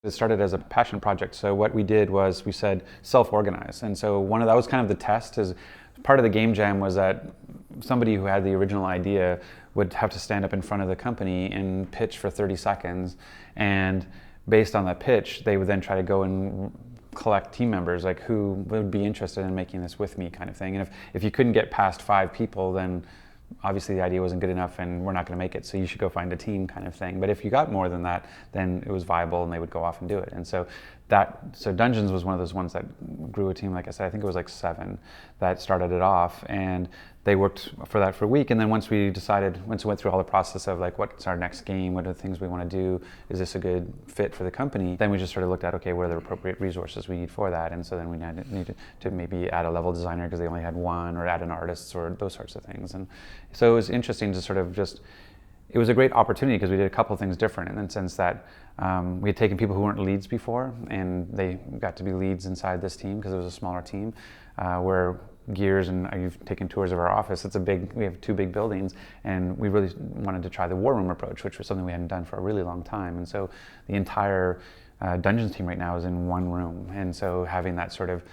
It started as a passion project. So what we did was we said self-organize. And so that was kind of the test. Is part of the game jam was that somebody who had the original idea would have to stand up in front of the company and pitch for 30 seconds. And based on that pitch, they would then try to go and collect team members, like who would be interested in making this with me kind of thing. And if you couldn't get past 5 people, then obviously the idea wasn't good enough and we're not going to make it, so you should go find a team kind of thing. But if you got more than that, then it was viable and they would go off and do it. And so Dungeons was one of those ones that grew a team. Like I said, I think it was like 7 that started it off, and they worked for that for a week. And then once we went through all the process of like, what's our next game, what are the things we want to do, is this a good fit for the company, then we just sort of looked at, okay, what are the appropriate resources we need for that. And so then we needed to maybe add a level designer because they only had one, or add an artist, or those sorts of things. And so it was interesting to sort of it was a great opportunity because we did a couple of things different in the sense that we had taken people who weren't leads before, and they got to be leads inside this team because it was a smaller team. Where Gears, and you've taken tours of our office, we have 2 big buildings, and we really wanted to try the war room approach, which was something we hadn't done for a really long time. And so the entire Dungeons team right now is in one room, and so having that sort of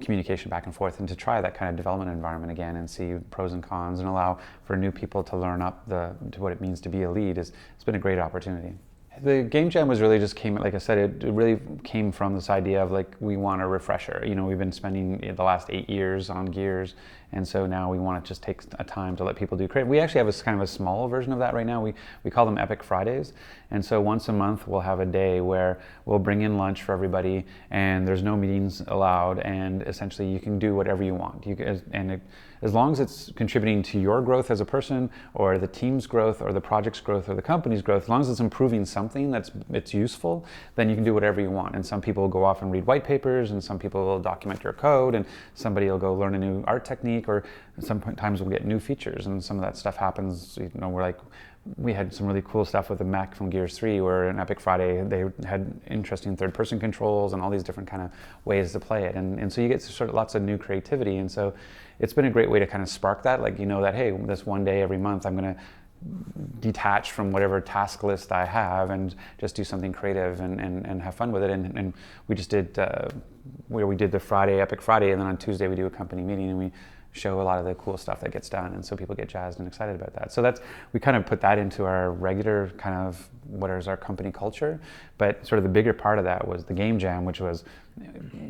communication back and forth, and to try that kind of development environment again and see pros and cons and allow for new people to learn up to what it means to be a lead, it's been a great opportunity. The game jam was really just came, like I said, it really came from this idea of like, we want a refresher. You know, we've been spending the last 8 years on Gears, and so now we want to just take a time to let people do creative. We actually have kind of a small version of that right now. We call them Epic Fridays, and so once a month we'll have a day where we'll bring in lunch for everybody, and there's no meetings allowed, and essentially you can do whatever you want. As long as it's contributing to your growth as a person, or the team's growth, or the project's growth, or the company's growth, as long as it's improving something it's useful, then you can do whatever you want. And some people will go off and read white papers, and some people will document your code, and somebody will go learn a new art technique, or sometimes we'll get new features, and some of that stuff happens. You know, we had some really cool stuff with the mech from Gears 3, where in Epic Friday they had interesting third-person controls and all these different kind of ways to play it, and so you get sort of lots of new creativity. And so it's been a great way to kind of spark that, like, you know, that hey, this one day every month I'm going to detach from whatever task list I have and just do something creative and have fun with it. And we just did where we did the Epic Friday, and then on Tuesday we do a company meeting and we show a lot of the cool stuff that gets done, and so people get jazzed and excited about that. So we kind of put that into our regular kind of what is our company culture. But sort of the bigger part of that was the game jam, which was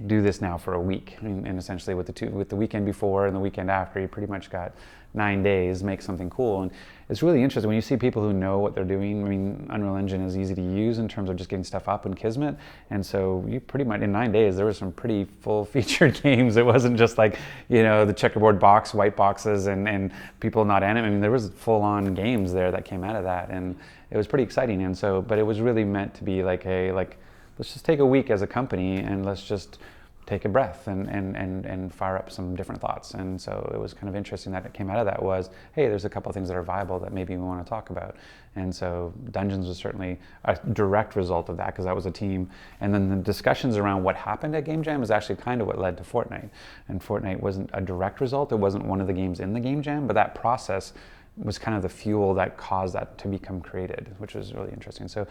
do this now for a week. And essentially with the weekend before and the weekend after, you pretty much got 9 days, make something cool. And it's really interesting when you see people who know what they're doing. I mean, Unreal Engine is easy to use in terms of just getting stuff up in Kismet. And so you pretty much, in 9 days, there were some pretty full-featured games. It wasn't just like, you know, the checkerboard box, white boxes, and people not animating. I mean, there was full-on games there that came out of that. And it was pretty exciting. And so, but it was really meant to be like, hey, like, let's just take a week as a company and let's just take a breath and fire up some different thoughts. And so it was kind of interesting that it came out of that was, hey, there's a couple of things that are viable that maybe we want to talk about. And so Dungeons was certainly a direct result of that, because that was a team. And then the discussions around what happened at Game Jam is actually kind of what led to Fortnite. And Fortnite wasn't a direct result. It wasn't one of the games in the Game Jam, but that process was kind of the fuel that caused that to become created, which was really interesting. So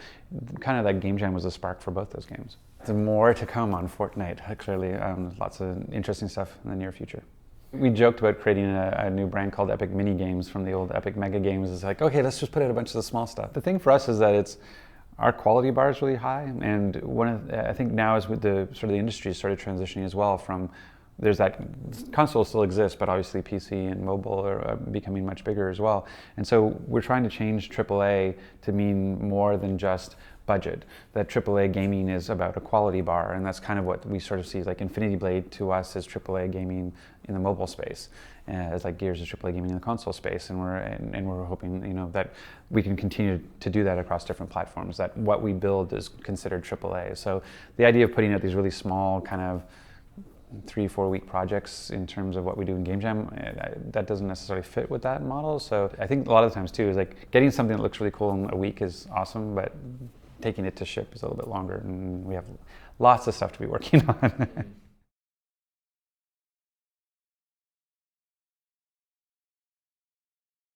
kind of that Game Jam was a spark for both those games. There's more to come on Fortnite, clearly. Lots of interesting stuff in the near future. We joked about creating a new brand called Epic Mini Games from the old Epic Mega Games. It's like, okay, let's just put out a bunch of the small stuff. The thing for us is that our quality bar is really high, and I think now is with the sort of the industry started transitioning as well from there's that console still exists, but obviously PC and mobile are becoming much bigger as well. And so we're trying to change AAA to mean more than just budget. That AAA gaming is about a quality bar, and that's kind of what we sort of see. Like Infinity Blade to us is AAA gaming in the mobile space, as like Gears is AAA gaming in the console space, and we're hoping, you know, that we can continue to do that across different platforms. That what we build is considered AAA. So the idea of putting out these really small kind of 3-4 week projects in terms of what we do in Game Jam, that doesn't necessarily fit with that model. So I think a lot of the times too is like getting something that looks really cool in a week is awesome, but taking it to ship is a little bit longer, and we have lots of stuff to be working on.